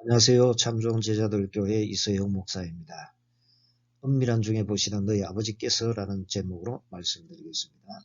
안녕하세요. 참좋은 제자들 교회 이서영 목사입니다. 은밀한 중에 보시는 너희 아버지께서 라는 제목으로 말씀드리겠습니다.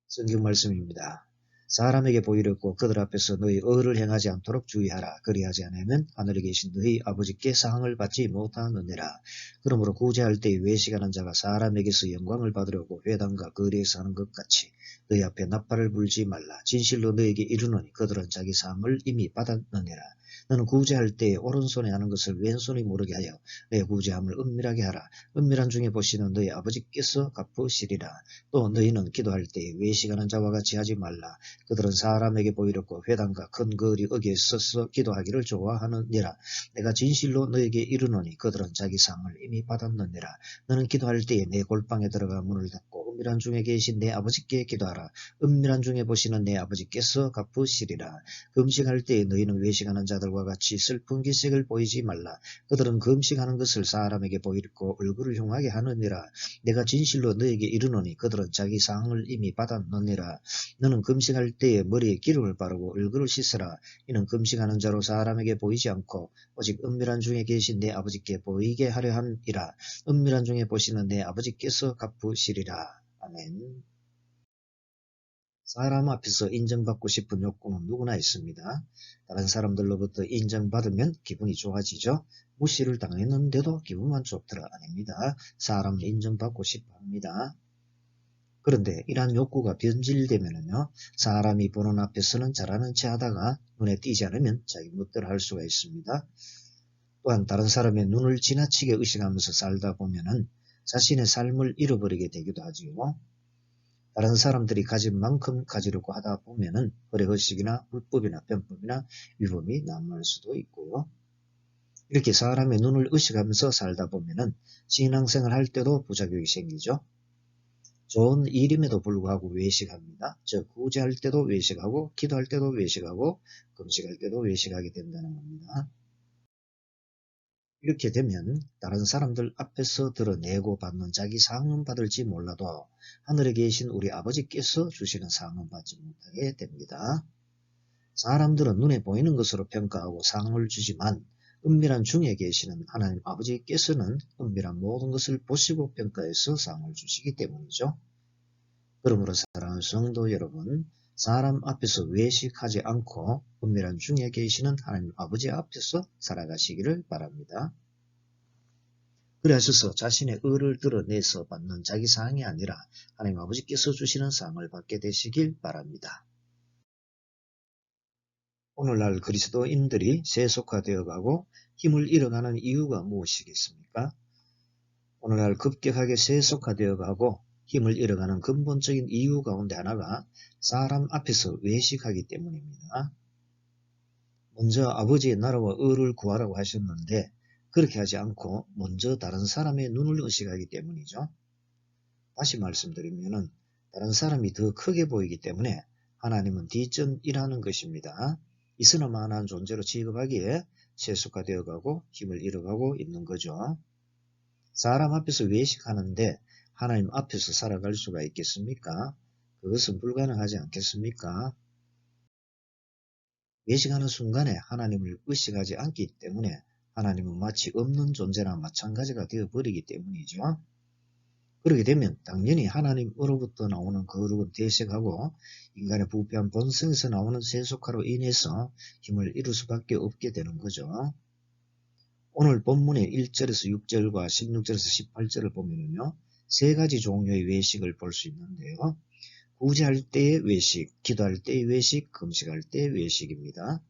성경 말씀입니다. 사람에게 보이려고 그들 앞에서 너희 의를 행하지 않도록 주의하라. 그리하지 않으면 하늘에 계신 너희 아버지께 상을 받지 못하느니라. 그러므로 구제할 때에 외식하는 자가 사람에게서 영광을 받으려고 회당과 거리에서 하는 것 같이 너희 앞에 나팔을 불지 말라. 진실로 너에게 이르노니 그들은 자기 상을 이미 받았느니라. 너는 구제할 때에 오른손에 하는 것을 왼손이 모르게 하여 내 구제함을 은밀하게 하라. 은밀한 중에 보시는 너희 아버지께서 갚으시리라. 또 너희는 기도할 때에 외식하는 자와 같이 하지 말라. 그들은 사람에게 보이려고 회당과 큰 거리 어귀에 서서 기도하기를 좋아하느니라. 내가 진실로 너에게 이르노니 그들은 자기 상을 이미 받았느니라. 너는 기도할 때에 내 골방에 들어가 문을 닫고 은밀한 중에 계신 내 아버지께 기도하라. 은밀한 중에 보시는 내 아버지께서 갚으시리라. 금식할 때에 너희는 외식하는 자들과 같이 슬픈 기색을 보이지 말라. 그들은 금식하는 것을 사람에게 보이고 얼굴을 흉하게 하느니라. 내가 진실로 너에게 이르노니 그들은 자기 상을 이미 받았느니라. 너는 금식할 때에 머리에 기름을 바르고 얼굴을 씻으라. 이는 금식하는 자로 사람에게 보이지 않고 오직 은밀한 중에 계신 내 아버지께 보이게 하려 함이라. 은밀한 중에 보시는 내 아버지께서 갚으시리라. 아멘. 사람 앞에서 인정받고 싶은 욕구는 누구나 있습니다. 다른 사람들로부터 인정받으면 기분이 좋아지죠. 무시를 당했는데도 기분만 좋더라 아닙니다. 사람은 인정받고 싶어 합니다. 그런데 이러한 욕구가 변질되면요, 사람이 보는 앞에서는 잘하는 체 하다가 눈에 띄지 않으면 자기 멋대로 할 수가 있습니다. 또한 다른 사람의 눈을 지나치게 의식하면서 살다 보면은 자신의 삶을 잃어버리게 되기도 하지요. 다른 사람들이 가진 만큼 가지려고 하다 보면은 허례허식이나 불법이나 편법이나 위법이 난무할 수도 있고요. 이렇게 사람의 눈을 의식하면서 살다 보면은 신앙생활 할 때도 부작용이 생기죠. 좋은 일임에도 불구하고 외식합니다. 즉 구제할 때도 외식하고 기도할 때도 외식하고 금식할 때도 외식하게 된다는 겁니다. 이렇게 되면 다른 사람들 앞에서 드러내고 받는 자기 상은 받을지 몰라도 하늘에 계신 우리 아버지께서 주시는 상은 받지 못하게 됩니다. 사람들은 눈에 보이는 것으로 평가하고 상을 주지만 은밀한 중에 계시는 하나님 아버지께서는 은밀한 모든 것을 보시고 평가해서 상을 주시기 때문이죠. 그러므로 사랑하는 성도 여러분, 사람 앞에서 외식하지 않고 은밀한 중에 계시는 하나님 아버지 앞에서 살아가시기를 바랍니다. 그래서 자신의 의를 드러내서 받는 자기 상이 아니라 하나님 아버지께서 주시는 상을 받게 되시길 바랍니다. 오늘날 그리스도인들이 세속화되어 가고 힘을 잃어가는 이유가 무엇이겠습니까? 오늘날 급격하게 세속화되어 가고 힘을 잃어가는 근본적인 이유 가운데 하나가 사람 앞에서 외식하기 때문입니다. 먼저 아버지의 나라와 의를 구하라고 하셨는데 그렇게 하지 않고 먼저 다른 사람의 눈을 의식하기 때문이죠. 다시 말씀드리면은 다른 사람이 더 크게 보이기 때문에 하나님은 뒷전이라는 것입니다. 이스나마한 존재로 취급하기에 세속화되어 가고 힘을 잃어가고 있는 거죠. 사람 앞에서 외식하는데 하나님 앞에서 살아갈 수가 있겠습니까? 그것은 불가능하지 않겠습니까? 외식하는 순간에 하나님을 의식하지 않기 때문에 하나님은 마치 없는 존재나 마찬가지가 되어버리기 때문이죠. 그렇게 되면 당연히 하나님으로부터 나오는 거룩은 퇴색하고 인간의 부패한 본성에서 나오는 세속화로 인해서 힘을 잃을 수밖에 없게 되는 거죠. 오늘 본문의 1절에서 6절과 16절에서 18절을 보면요, 세 가지 종류의 외식을 볼 수 있는데요. 구제할 때의 외식, 기도할 때의 외식, 금식할 때의 외식입니다.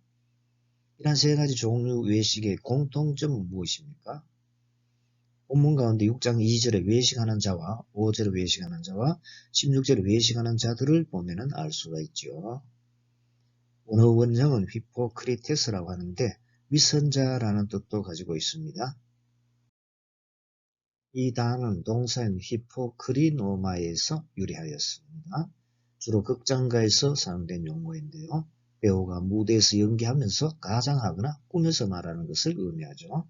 이런 세 가지 종류 외식의 공통점은 무엇입니까? 본문 가운데 6장 2절에 외식하는 자와 5절에 외식하는 자와 16절에 외식하는 자들을 보면 알 수가 있죠. 원어 원형은 히포크리테스라고 하는데 위선자라는 뜻도 가지고 있습니다. 이 단어는 동사인 히포크리노마에서 유래하였습니다. 주로 극장가에서 사용된 용어인데요. 배우가 무대에서 연기하면서 가장하거나 꾸며서 말하는 것을 의미하죠.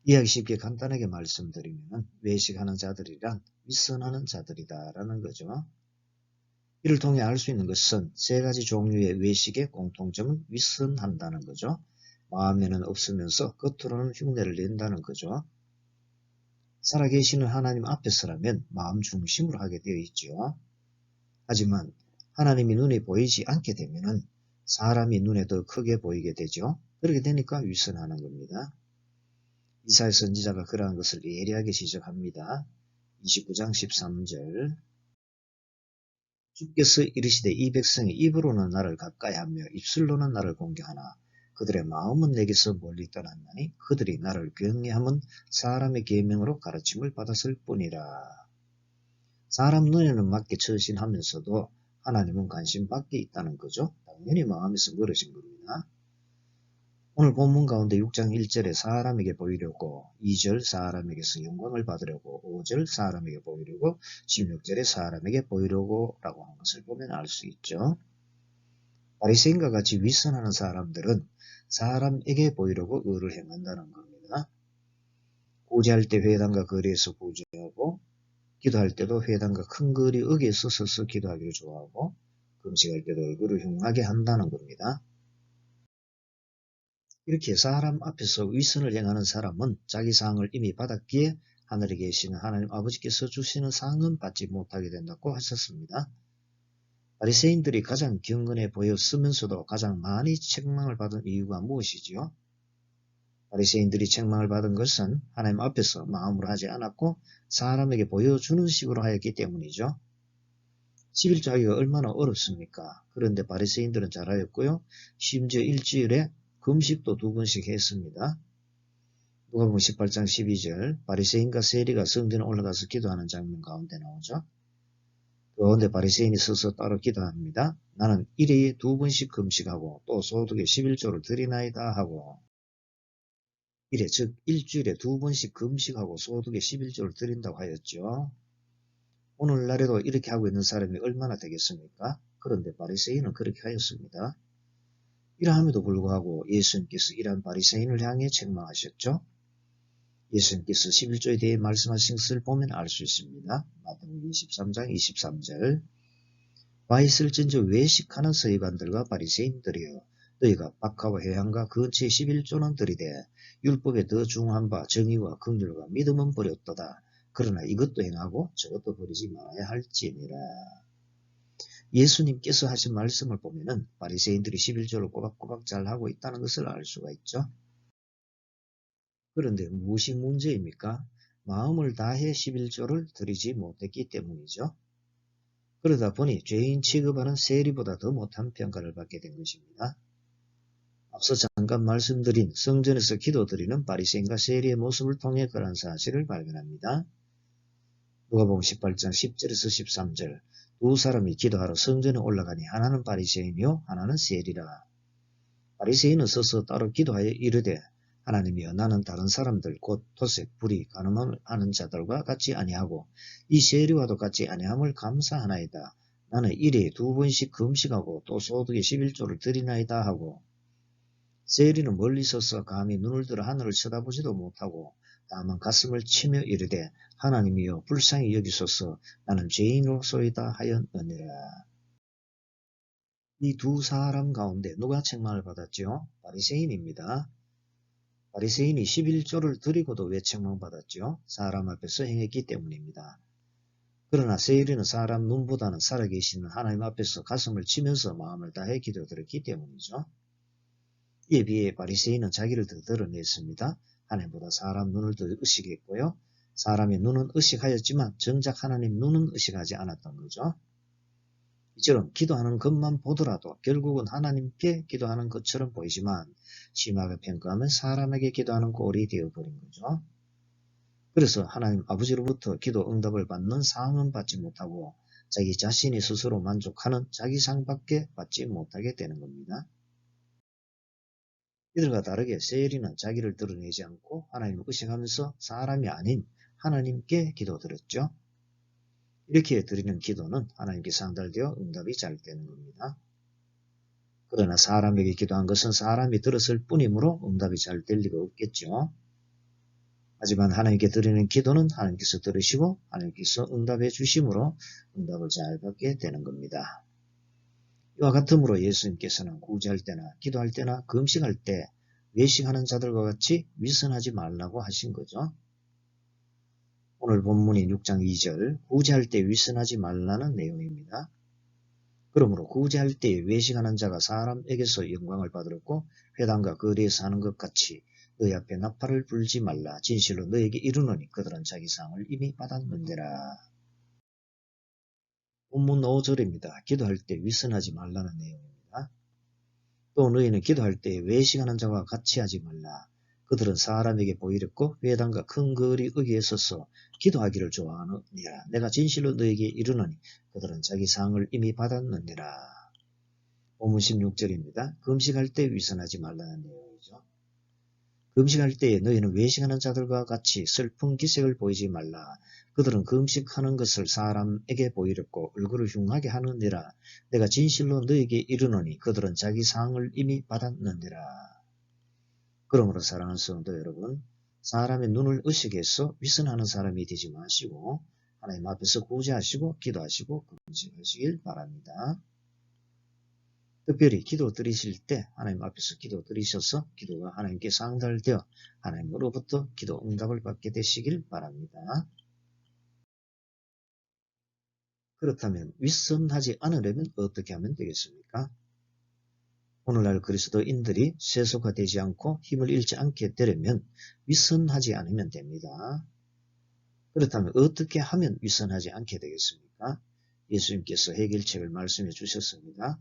이해하기 쉽게 간단하게 말씀드리면 외식하는 자들이란 윗선하는 자들이다라는 거죠. 이를 통해 알 수 있는 것은 세 가지 종류의 외식의 공통점은 윗선한다는 거죠. 마음에는 없으면서 겉으로는 흉내를 낸다는 거죠. 살아계시는 하나님 앞에서라면 마음 중심으로 하게 되어 있죠. 하지만 하나님이 눈에 보이지 않게 되면은 사람이 눈에 더 크게 보이게 되죠. 그렇게 되니까 윗선하는 겁니다. 이사야 선지자가 그러한 것을 예리하게 지적합니다. 29장 13절 주께서 이르시되 이 백성이 입으로는 나를 가까이하며 입술로는 나를 공경하나 그들의 마음은 내게서 멀리 떠났나니 그들이 나를 경외함은 사람의 계명으로 가르침을 받았을 뿐이라. 사람 눈에는 맞게 처신하면서도 하나님은 관심 밖에 있다는 거죠. 당연히 마음에서 멀어진 겁니다. 오늘 본문 가운데 6장 1절에 사람에게 보이려고, 2절 사람에게서 영광을 받으려고, 5절 사람에게 보이려고, 16절에 사람에게 보이려고 라고 하는 것을 보면 알 수 있죠. 바리새인과 같이 윗선하는 사람들은 사람에게 보이려고 의를 행한다는 겁니다. 구제할 때 회당과 거리에서 구제하고, 기도할 때도 회당과 큰 거리 어귀에서 서서 기도하기를 좋아하고, 금식할 때도 얼굴을 흉하게 한다는 겁니다. 이렇게 사람 앞에서 윗선을 행하는 사람은 자기 상을 이미 받았기에 하늘에 계시는 하나님 아버지께서 주시는 상은 받지 못하게 된다고 하셨습니다. 바리새인들이 가장 경건해 보였으면서도 가장 많이 책망을 받은 이유가 무엇이지요? 바리새인들이 책망을 받은 것은 하나님 앞에서 마음으로 하지 않았고 사람에게 보여주는 식으로 하였기 때문이죠. 11조 하기가 얼마나 어렵습니까? 그런데 바리새인들은 잘하였고요. 심지어 일주일에 금식도 2번씩 했습니다. 누가복음 18장 12절 바리새인과 세리가 성전에 올라가서 기도하는 장면 가운데 나오죠. 그 가운데 바리새인이 서서 따로 기도합니다. 나는 일회에 2번씩 금식하고 또 소득의 11조를 드리나이다 하고 일회 즉 일주일에 2번씩 금식하고 소득의 11조를 드린다고 하였죠. 오늘날에도 이렇게 하고 있는 사람이 얼마나 되겠습니까? 그런데 바리새인은 그렇게 하였습니다. 이러함에도 불구하고 예수님께서 이러한 바리새인을 향해 책망하셨죠. 예수님께서 11조에 대해 말씀하신 것을 보면 알 수 있습니다. 마태복음 23장 23절 와 있을진저 외식하는 서기관들과 바리새인들이여 너희가 박하와 회향과 근처의 11조는 들이되 율법에 더 중한 바 정의와 긍휼과 믿음은 버렸도다. 그러나 이것도 행하고 저것도 버리지 말아야 할지니라. 예수님께서 하신 말씀을 보면은 바리새인들이 11조를 꼬박꼬박 잘하고 있다는 것을 알 수가 있죠. 그런데 무엇이 문제입니까? 마음을 다해 11조를 드리지 못했기 때문이죠. 그러다 보니 죄인 취급하는 세리보다 더 못한 평가를 받게 된 것입니다. 앞서 잠깐 말씀드린 성전에서 기도드리는 바리새인과 세리의 모습을 통해 그런 사실을 발견합니다. 누가복음 18장 10절에서 13절 두 사람이 기도하러 성전에 올라가니 하나는 바리새인이요 하나는 세리라. 바리새인은 서서 따로 기도하여 이르되 하나님이여 나는 다른 사람들 곧 토색, 불의, 간음을 하는 자들과 같이 아니하고 이 세리와도 같이 아니함을 감사하나이다. 나는 일에 2번씩 금식하고 또 소득의 11조를 드리나이다 하고 세리는 멀리 서서 감히 눈을 들어 하늘을 쳐다보지도 못하고 다만 가슴을 치며 이르되 하나님이여 불쌍히 여기소서 나는 죄인으로소이다 하였느니라. 이 두 사람 가운데 누가 책망을 받았지요? 바리새인입니다. 바리새인이 11조를 드리고도 왜 책망받았죠? 사람 앞에서 행했기 때문입니다. 그러나 세리는 사람 눈보다는 살아계시는 하나님 앞에서 가슴을 치면서 마음을 다해 기도드렸기 때문이죠. 이에 비해 바리새인은 자기를 더 드러냈습니다. 하나님보다 사람 눈을 더 의식했고요. 사람의 눈은 의식하였지만 정작 하나님 눈은 의식하지 않았던 거죠. 이처럼 기도하는 것만 보더라도 결국은 하나님께 기도하는 것처럼 보이지만 심하게 평가하면 사람에게 기도하는 꼴이 되어버린 거죠. 그래서 하나님 아버지로부터 기도 응답을 받는 상은 받지 못하고 자기 자신이 스스로 만족하는 자기 상밖에 받지 못하게 되는 겁니다. 이들과 다르게 세리는 자기를 드러내지 않고 하나님을 의식하면서 사람이 아닌 하나님께 기도드렸죠. 이렇게 드리는 기도는 하나님께 상달되어 응답이 잘 되는 겁니다. 그러나 사람에게 기도한 것은 사람이 들었을 뿐이므로 응답이 잘 될 리가 없겠죠. 하지만 하나님께 드리는 기도는 하나님께서 들으시고 하나님께서 응답해 주심으로 응답을 잘 받게 되는 겁니다. 이와 같으므로 예수님께서는 구제할 때나 기도할 때나 금식할 때 외식하는 자들과 같이 위선하지 말라고 하신 거죠. 오늘 본문인 6장 2절 구제할 때 위선하지 말라는 내용입니다. 그러므로 구제할 때 외식하는 자가 사람에게서 영광을 받으려고 회당과 거리에서 하는 것 같이 너희 앞에 나팔을 불지 말라. 진실로 너에게 이르노니 그들은 자기 상을 이미 받았느니라. 본문 5절입니다. 기도할 때 위선하지 말라는 내용입니다. 또 너희는 기도할 때 외식하는 자와 같이 하지 말라. 그들은 사람에게 보이렵고 회당과 큰 거리 의기에 서서 기도하기를 좋아하느니라. 내가 진실로 너에게 이르노니 그들은 자기 상을 이미 받았느니라. 본문 16절입니다. 금식할 때 위선하지 말라는 내용이죠. 금식할 때에 너희는 외식하는 자들과 같이 슬픈 기색을 보이지 말라. 그들은 금식하는 것을 사람에게 보이렵고 얼굴을 흉하게 하느니라. 내가 진실로 너에게 이르노니 그들은 자기 상을 이미 받았느니라. 그러므로 사랑하는 성도 여러분, 사람의 눈을 의식해 해서 위선하는 사람이 되지 마시고 하나님 앞에서 구제하시고 기도하시고 금식하시길 바랍니다. 특별히 기도 드리실 때 하나님 앞에서 기도 드리셔서 기도가 하나님께 상달되어 하나님으로부터 기도 응답을 받게 되시길 바랍니다. 그렇다면 위선하지 않으려면 어떻게 하면 되겠습니까? 오늘날 그리스도인들이 세속화되지 않고 힘을 잃지 않게 되려면 위선하지 않으면 됩니다. 그렇다면 어떻게 하면 위선하지 않게 되겠습니까? 예수님께서 해결책을 말씀해 주셨습니다.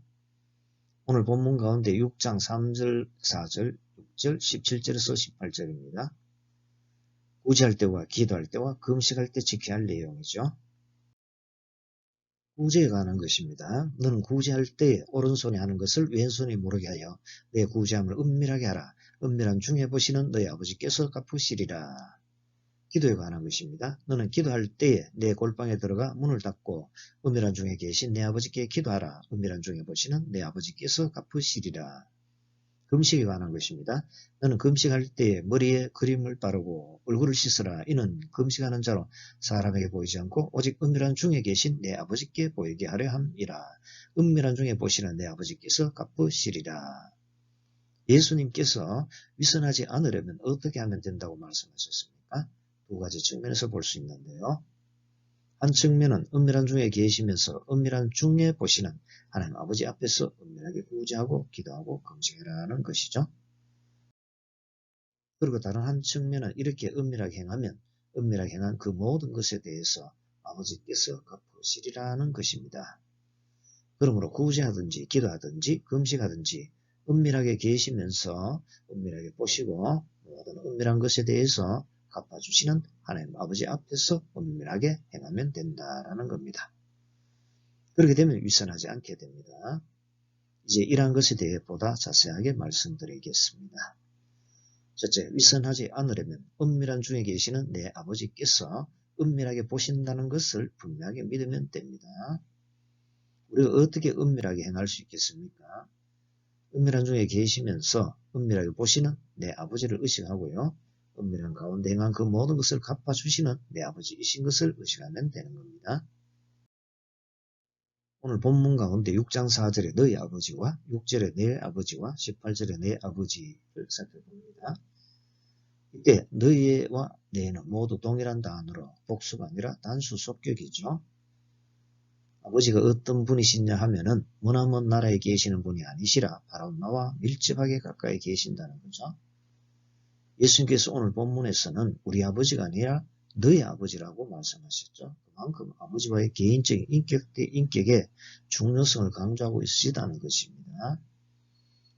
오늘 본문 가운데 6장 3절, 4절, 6절, 17절에서 18절입니다. 구제할 때와 기도할 때와 금식할 때 지켜야 할 내용이죠. 구제에 관한 것입니다. 너는 구제할 때에 오른손에 하는 것을 왼손이 모르게 하여 내 구제함을 은밀하게 하라. 은밀한 중에 보시는 너희 아버지께서 갚으시리라. 기도에 관한 것입니다. 너는 기도할 때에 내 골방에 들어가 문을 닫고 은밀한 중에 계신 내 아버지께 기도하라. 은밀한 중에 보시는 내 아버지께서 갚으시리라. 금식에 관한 것입니다. 너는 금식할 때에 머리에 그림을 바르고 얼굴을 씻으라. 이는 금식하는 자로 사람에게 보이지 않고 오직 은밀한 중에 계신 내 아버지께 보이게 하려 함이라. 은밀한 중에 보시는 내 아버지께서 갚으시리라. 예수님께서 위선하지 않으려면 어떻게 하면 된다고 말씀하셨습니까? 두 가지 측면에서 볼 수 있는데요. 한 측면은 은밀한 중에 계시면서 은밀한 중에 보시는 하나님 아버지 앞에서 은밀하게 구제하고 기도하고 금식하라는 것이죠. 그리고 다른 한 측면은 이렇게 은밀하게 행하면 은밀하게 행한 그 모든 것에 대해서 아버지께서 갚으시리라는 것입니다. 그러므로 구제하든지 기도하든지 금식하든지 은밀하게 계시면서 은밀하게 보시고 모든 은밀한 것에 대해서 갚아주시는 하나님 아버지 앞에서 은밀하게 행하면 된다라는 겁니다. 그렇게 되면 위선하지 않게 됩니다. 이제 이러한 것에 대해 보다 자세하게 말씀드리겠습니다. 첫째, 위선하지 않으려면 은밀한 중에 계시는 내 아버지께서 은밀하게 보신다는 것을 분명하게 믿으면 됩니다. 우리가 어떻게 은밀하게 행할 수 있겠습니까? 은밀한 중에 계시면서 은밀하게 보시는 내 아버지를 의식하고요. 은밀한 가운데 행한 그 모든 것을 갚아주시는 내 아버지이신 것을 의식하면 되는 겁니다. 오늘 본문 가운데 6장 4절에 너희 아버지와 6절에 내 아버지와 18절에 내 아버지를 살펴봅니다. 이때 너희와 내는 모두 동일한 단어로 복수가 아니라 단수 속격이죠. 아버지가 어떤 분이시냐 하면은 머나먼 나라에 계시는 분이 아니시라 바로 나와 밀접하게 가까이 계신다는 거죠. 예수님께서 오늘 본문에서는 우리 아버지가 아니라 너희 아버지라고 말씀하셨죠. 그만큼 아버지와의 개인적인 인격의 중요성을 강조하고 있으시다는 것입니다.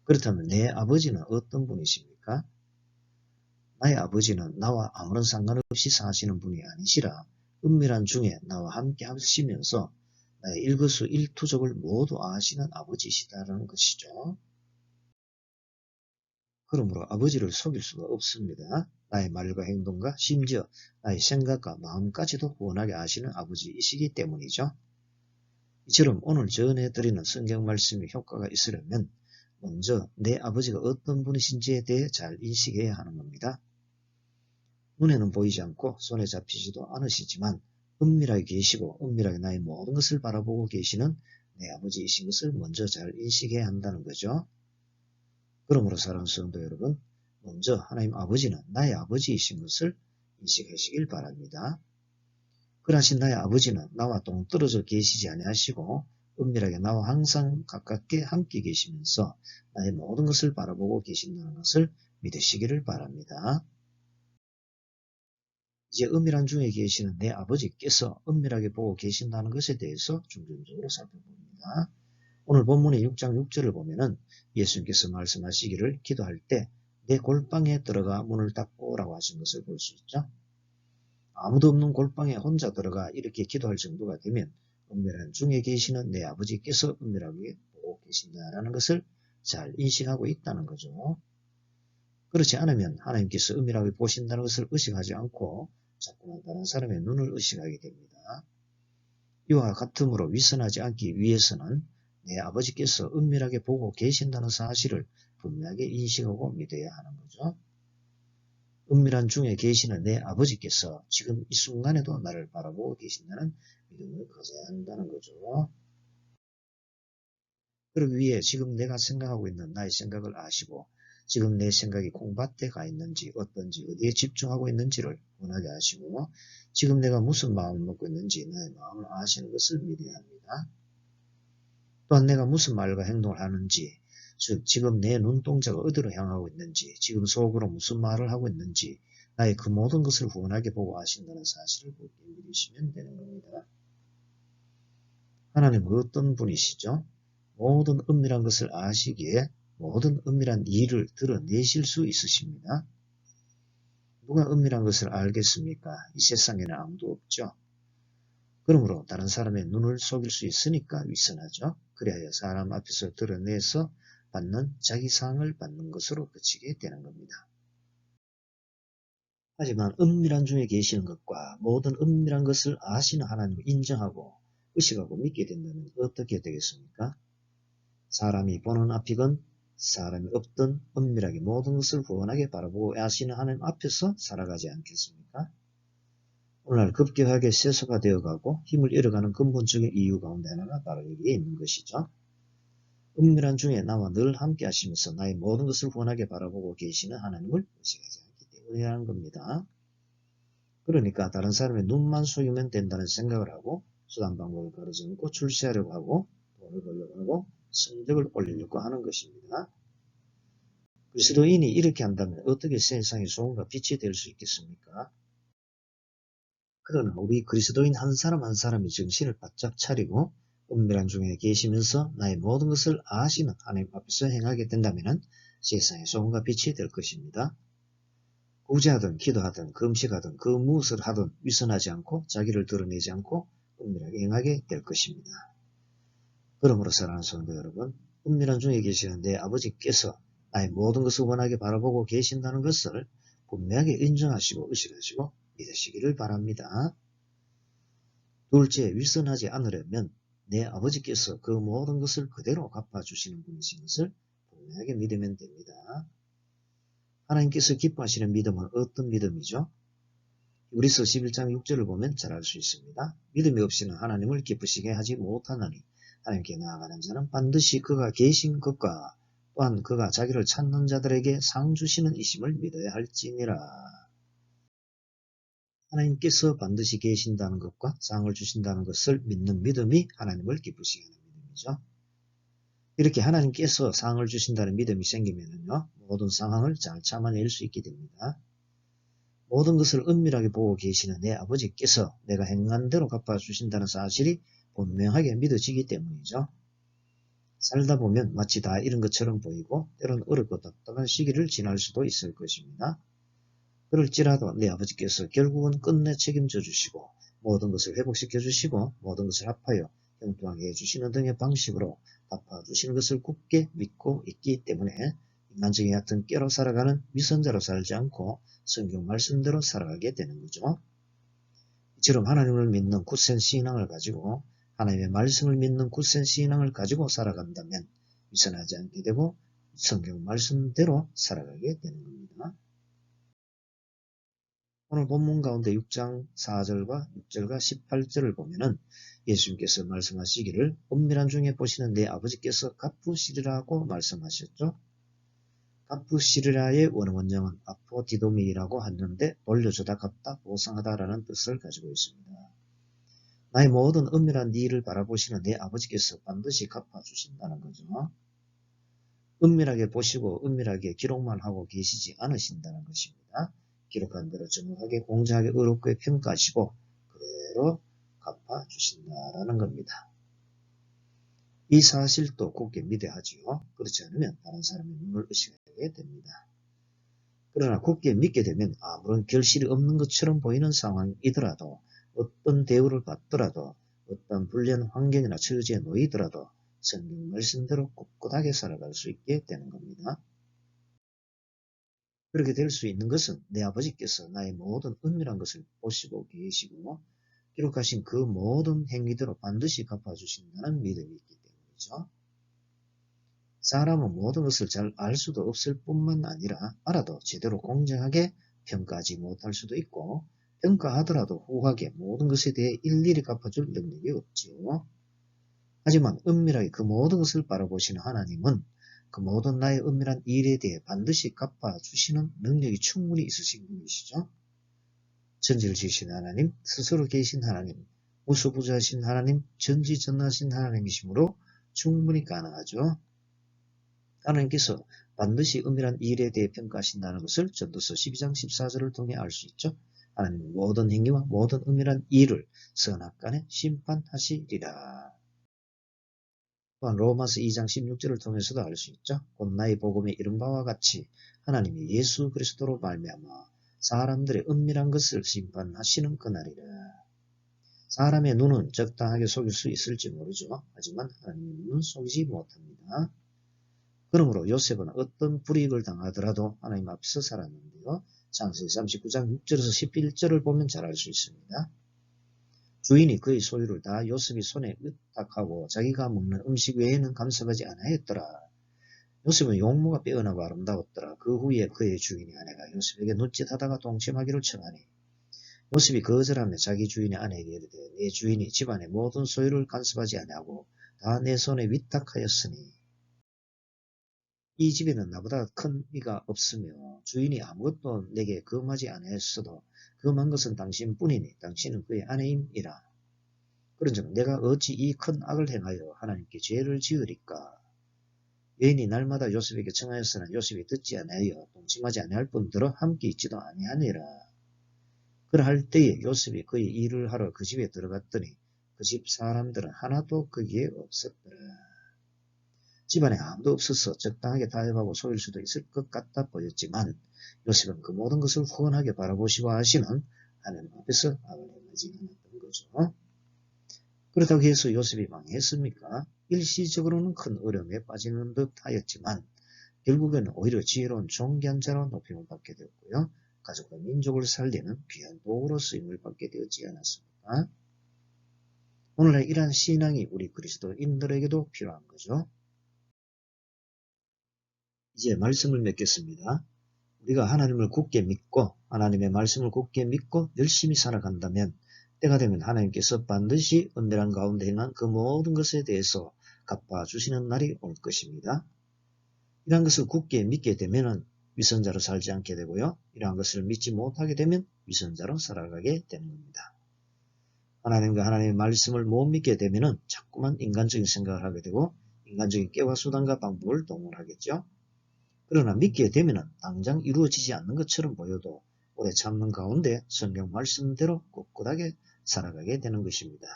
그렇다면 내 아버지는 어떤 분이십니까? 나의 아버지는 나와 아무런 상관없이 사시는 분이 아니시라 은밀한 중에 나와 함께 하시면서 나의 일거수일투족을 모두 아시는 아버지시다라는 것이죠. 그러므로 아버지를 속일 수가 없습니다. 나의 말과 행동과 심지어 나의 생각과 마음까지도 훤하게 아시는 아버지이시기 때문이죠. 이처럼 오늘 전해드리는 성경 말씀의 효과가 있으려면 먼저 내 아버지가 어떤 분이신지에 대해 잘 인식해야 하는 겁니다. 눈에는 보이지 않고 손에 잡히지도 않으시지만 은밀하게 계시고 은밀하게 나의 모든 것을 바라보고 계시는 내 아버지이신 것을 먼저 잘 인식해야 한다는 거죠. 그러므로 사랑하는 성도 여러분, 먼저 하나님 아버지는 나의 아버지이신 것을 인식하시길 바랍니다. 그러하신 나의 아버지는 나와 동떨어져 계시지 아니하시고 은밀하게 나와 항상 가깝게 함께 계시면서 나의 모든 것을 바라보고 계신다는 것을 믿으시기를 바랍니다. 이제 은밀한 중에 계시는 내 아버지께서 은밀하게 보고 계신다는 것에 대해서 중점적으로 살펴봅니다. 오늘 본문의 6장 6절을 보면은 예수님께서 말씀하시기를 기도할 때 내 골방에 들어가 문을 닫고 라고 하신 것을 볼 수 있죠. 아무도 없는 골방에 혼자 들어가 이렇게 기도할 정도가 되면 은밀한 중에 계시는 내 아버지께서 은밀하게 보고 계신다라는 것을 잘 인식하고 있다는 거죠. 그렇지 않으면 하나님께서 은밀하게 보신다는 것을 의식하지 않고 자꾸만 다른 사람의 눈을 의식하게 됩니다. 이와 같으므로 위선하지 않기 위해서는 내 아버지께서 은밀하게 보고 계신다는 사실을 분명하게 인식하고 믿어야 하는 거죠. 은밀한 중에 계시는 내 아버지께서 지금 이 순간에도 나를 바라보고 계신다는 믿음을 가져야 한다는 거죠. 그러기 위해 지금 내가 생각하고 있는 나의 생각을 아시고 지금 내 생각이 콩밭에 가 있는지 어떤지 어디에 집중하고 있는지를 원하게 하시고 지금 내가 무슨 마음을 먹고 있는지 나의 마음을 아시는 것을 믿어야 합니다. 또한 내가 무슨 말과 행동을 하는지 즉 지금 내 눈동자가 어디로 향하고 있는지 지금 속으로 무슨 말을 하고 있는지 나의 그 모든 것을 후원하게 보고 아신다는 사실을 굳게 믿으시면 되는 겁니다. 하나님은 어떤 분이시죠? 모든 은밀한 것을 아시기에 모든 은밀한 일을 드러내실 수 있으십니다. 누가 은밀한 것을 알겠습니까? 이 세상에는 아무도 없죠. 그러므로 다른 사람의 눈을 속일 수 있으니까 위선하죠. 그리하여 사람 앞에서 드러내서 받는 자기 상을 받는 것으로 그치게 되는 겁니다. 하지만 은밀한 중에 계시는 것과 모든 은밀한 것을 아시는 하나님을 인정하고 의식하고 믿게 된다면 어떻게 되겠습니까? 사람이 보는 앞이건 사람이 없든 은밀하게 모든 것을 후원하게 바라보고 아시는 하나님 앞에서 살아가지 않겠습니까? 오늘날 급격하게 세속화되어가고 힘을 잃어가는 근본적인 이유 가운데 하나가 바로 여기에 있는 것이죠. 은밀한 중에 나와 늘 함께 하시면서 나의 모든 것을 후원하게 바라보고 계시는 하나님을 의식하지 않기 때문이라는 겁니다. 그러니까 다른 사람의 눈만 속이면 된다는 생각을 하고 수단 방법을 가르지 않고 출세하려고 하고 돈을 벌려고 하고 성적을 올리려고 하는 것입니다. 그리스도인이 이렇게 한다면 어떻게 세상의 소금과 빛이 될 수 있겠습니까? 그러나 우리 그리스도인 한 사람 한 사람이 정신을 바짝 차리고 은밀한 중에 계시면서 나의 모든 것을 아시는 하나님 앞에서 행하게 된다면 세상의 소금과 빛이 될 것입니다. 구제하든 기도하든 금식하든 그 무엇을 하든 위선하지 않고 자기를 드러내지 않고 은밀하게 행하게 될 것입니다. 그러므로 사랑하는 성도 여러분, 은밀한 중에 계시는 내 아버지께서 나의 모든 것을 원하게 바라보고 계신다는 것을 분명하게 인정하시고 의식하시고 믿으시기를 바랍니다. 둘째, 위선하지 않으려면 내 아버지께서 그 모든 것을 그대로 갚아주시는 분이신 것을 분명하게 믿으면 됩니다. 하나님께서 기뻐하시는 믿음은 어떤 믿음이죠? 히브리서 11장 6절을 보면 잘 알 수 있습니다. 믿음이 없이는 하나님을 기쁘시게 하지 못하나니 하나님께 나아가는 자는 반드시 그가 계신 것과 또한 그가 자기를 찾는 자들에게 상 주시는 이심을 믿어야 할지니라. 하나님께서 반드시 계신다는 것과 상을 주신다는 것을 믿는 믿음이 하나님을 기쁘시게 하는 믿음이죠. 이렇게 하나님께서 상을 주신다는 믿음이 생기면요, 모든 상황을 잘 참아낼 수 있게 됩니다. 모든 것을 은밀하게 보고 계시는 내 아버지께서 내가 행한 대로 갚아주신다는 사실이 분명하게 믿어지기 때문이죠. 살다 보면 마치 다 잃은 것처럼 보이고 때론 어렵고 답답한 시기를 지날 수도 있을 것입니다. 그럴지라도 내 아버지께서 결국은 끝내 책임져 주시고 모든 것을 회복시켜 주시고 모든 것을 합하여 형통하게 해주시는 등의 방식으로 갚아주시는 것을 굳게 믿고 있기 때문에 인간적인 얕은 깨로 살아가는 위선자로 살지 않고 성경 말씀대로 살아가게 되는 거죠. 이처럼 하나님을 믿는 굳센 신앙을 가지고 하나님의 말씀을 믿는 굳센 신앙을 가지고 살아간다면 위선하지 않게 되고 성경 말씀대로 살아가게 되는 겁니다. 오늘 본문 가운데 6장 4절과 6절과 18절을 보면은 예수님께서 말씀하시기를 은밀한 중에 보시는 내 아버지께서 갚으시리라고 말씀하셨죠. 갚으시리라의 원어원형은 아포디도미라고 하는데 돌려주다 갚다 보상하다라는 뜻을 가지고 있습니다. 나의 모든 은밀한 일을 바라보시는 내 아버지께서 반드시 갚아주신다는 거죠. 은밀하게 보시고 은밀하게 기록만 하고 계시지 않으신다는 것입니다. 기록한 대로 정확하게 공정하게 의롭게 평가하시고 그대로 갚아주신다라는 겁니다. 이 사실도 굳게 믿어야 하지요. 그렇지 않으면 다른 사람의 눈을 의식하게 됩니다. 그러나 굳게 믿게 되면 아무런 결실이 없는 것처럼 보이는 상황이더라도 어떤 대우를 받더라도 어떤 불리한 환경이나 처지에 놓이더라도 성경 말씀대로 꿋꿋하게 살아갈 수 있게 되는 겁니다. 그렇게 될 수 있는 것은 내 아버지께서 나의 모든 은밀한 것을 보시고 계시고 기록하신 그 모든 행위대로 반드시 갚아주신다는 믿음이 있기 때문이죠. 사람은 모든 것을 잘 알 수도 없을 뿐만 아니라 알아도 제대로 공정하게 평가하지 못할 수도 있고 평가하더라도 후하게 모든 것에 대해 일일이 갚아줄 능력이 없지요. 하지만 은밀하게 그 모든 것을 바라보시는 하나님은 그 모든 나의 은밀한 일에 대해 반드시 갚아주시는 능력이 충분히 있으신 분이시죠. 천지를 지으신 하나님, 스스로 계신 하나님, 무소부재하신 하나님, 전지전능하신 하나님이시므로 충분히 가능하죠. 하나님께서 반드시 은밀한 일에 대해 평가하신다는 것을 전도서 12장 14절을 통해 알 수 있죠. 하나님은 모든 행위와 모든 은밀한 일을 선악간에 심판하시리라. 또한 로마서 2장 16절을 통해서도 알 수 있죠. 곧 나의 복음에 이른 바와 같이 하나님이 예수 그리스도로 말미암아 사람들의 은밀한 것을 심판하시는 그날이라. 사람의 눈은 적당하게 속일 수 있을지 모르죠. 하지만 하나님의 눈은 속이지 못합니다. 그러므로 요셉은 어떤 불이익을 당하더라도 하나님 앞에서 살았는데요. 창세기 39장 6절에서 11절을 보면 잘 알 수 있습니다. 주인이 그의 소유를 다 요셉이 손에 의탁하고 자기가 먹는 음식 외에는 간섭하지 아니하였더라. 요셉은 용모가 빼어나고 아름다웠더라. 그 후에 그의 주인의 아내가 요셉에게 눈짓하다가 동침하기를 청하니 요셉이 거절하며 자기 주인의 아내에게 이르되 내 주인이 집안의 모든 소유를 간섭하지 아니하고 다 내 손에 위탁하였으니 이 집에는 나보다 큰 이가 없으며 주인이 아무것도 내게 금하지 아니하였어도 금한 것은 당신뿐이니 당신은 그의 아내임이라. 그런즉 내가 어찌 이 큰 악을 행하여 하나님께 죄를 지으리까. 여인이 날마다 요셉에게 청하였으나 요셉이 듣지 아니하여 동침하지 아니할 뿐더러 함께 있지도 아니하니라. 그러할 때에 요셉이 그의 일을 하러 그 집에 들어갔더니 그 집 사람들은 하나도 거기에 없었더라. 집안에 아무도 없어서 적당하게 타협하고 속일 수도 있을 것 같아 보였지만 요셉은 그 모든 것을 훤하게 바라보시고 하시는 하나님 앞에서 악을 행하지 않았던 거죠. 그렇다고 해서 요셉이 망했습니까? 일시적으로는 큰 어려움에 빠지는 듯 하였지만 결국에는 오히려 지혜로운 존귀한 자로 높임을 받게 되었고요. 가족과 민족을 살리는 귀한 도구로 쓰임을 받게 되었지 않았습니까? 오늘날 이러한 신앙이 우리 그리스도인들에게도 필요한 거죠. 이제 말씀을 맺겠습니다. 우리가 하나님을 굳게 믿고 하나님의 말씀을 굳게 믿고 열심히 살아간다면 때가 되면 하나님께서 반드시 은밀한 가운데 행한 그 모든 것에 대해서 갚아주시는 날이 올 것입니다. 이러한 것을 굳게 믿게 되면 위선자로 살지 않게 되고요. 이러한 것을 믿지 못하게 되면 위선자로 살아가게 되는 겁니다. 하나님과 하나님의 말씀을 못 믿게 되면 자꾸만 인간적인 생각을 하게 되고 인간적인 깨와 수단과 방법을 동원하겠죠. 그러나 믿게 되면 당장 이루어지지 않는 것처럼 보여도 오래 참는 가운데 성경 말씀대로 꿋꿋하게 살아가게 되는 것입니다.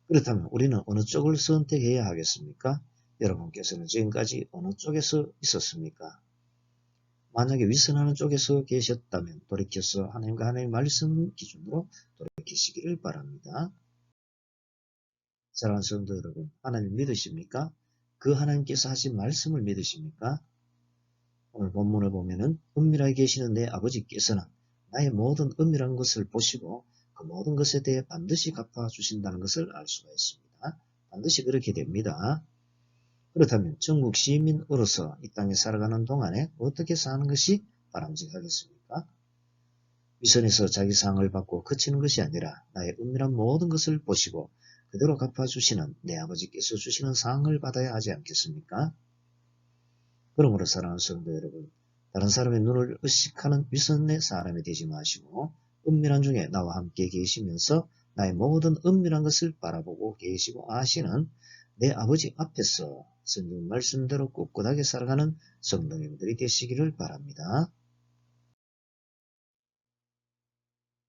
그렇다면 우리는 어느 쪽을 선택해야 하겠습니까? 여러분께서는 지금까지 어느 쪽에서 있었습니까? 만약에 위선하는 쪽에서 계셨다면 돌이켜서 하나님과 하나님의 말씀 기준으로 돌이키시기를 바랍니다. 사랑하는 성도 여러분, 하나님 믿으십니까? 그 하나님께서 하신 말씀을 믿으십니까? 오늘 본문을 보면은 은밀하게 계시는 내 아버지께서는 나의 모든 은밀한 것을 보시고 그 모든 것에 대해 반드시 갚아주신다는 것을 알 수가 있습니다. 반드시 그렇게 됩니다. 그렇다면 전국 시민으로서 이 땅에 살아가는 동안에 어떻게 사는 것이 바람직하겠습니까? 위선에서 자기 상을 받고 그치는 것이 아니라 나의 은밀한 모든 것을 보시고 그대로 갚아주시는 내 아버지께서 주시는 상을 받아야 하지 않겠습니까? 그러므로 사랑하는 성도 여러분, 다른 사람의 눈을 의식하는 위선의 사람이 되지 마시고 은밀한 중에 나와 함께 계시면서 나의 모든 은밀한 것을 바라보고 계시고 아시는 내 아버지 앞에서 성경 말씀대로 꿋꿋하게 살아가는 성도님들이 되시기를 바랍니다.